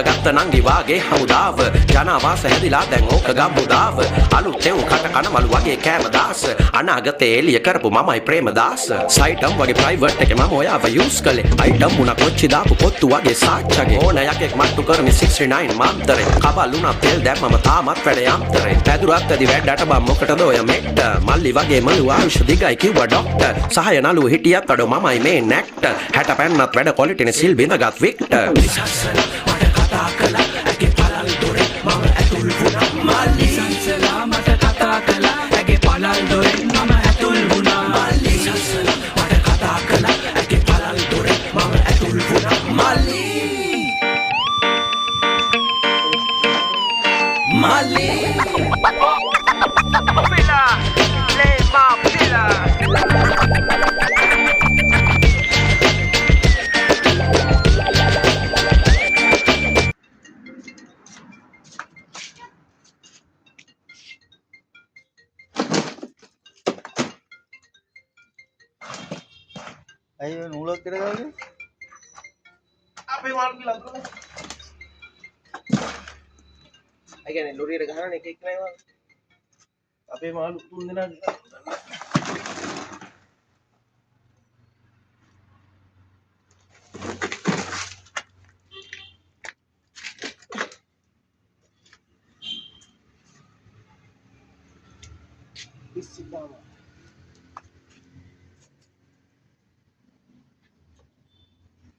ගත්ත නංගි වාගේ හමුදාව ජනවාස හැදිලා දැන් ඕක ගම්මුදාව අලුතෙන් කට කන මලු වගේ කෑමදාස අනාගතේ එළිය කරපු මමයි ප්‍රේමදාස සයිටම් වගේ ප්‍රයිවට් එකේ මම ඔයාව යූස් කළේ අයිටම් මුණ කොච්චි දාපු පොත්තු වගේ සාච්චගේ ඕන යකෙක් මට්ටු කරමි 69 මාම්තරේ කබලුණා තෙල් දැම්මම තාමත් වැඩේ යම්තරේ පැදුරත් ඇදි වැඩට බම් මොකටද ඔය මෙට්ට මල්ලි වගේ මලු ආයුෂ දිගයි කිව්වා ඩොක්ටර් සහය නලු හිටියත් අඩෝ මමයි මේ නැක්ට 60 පැන්නත් වැඩ කොලිටිනේ සිල් බිඳගත් වික්ට සසල මට කතා කළා ඇගේ පළල් දොරේ මම ඇතුල් වුණා මල්ලි සසල මට කතා කළා ඇගේ පළල් දොරේ මම ඇතුල් වුණා මල්ලි සසල මට කතා කළා ඇගේ පළල් දොරේ මම ඇතුල් වුණා මල්ලි මල්ලි Villa Le Villa අයියෝ නූලක් කරගන්නේ අපේ මාළු කියලා අතුනේ. අය කියන්නේ ලොරියට ගහන එක එක්ක නෑ අපේ මාළු තුන් දෙනා ඉස්සිතාව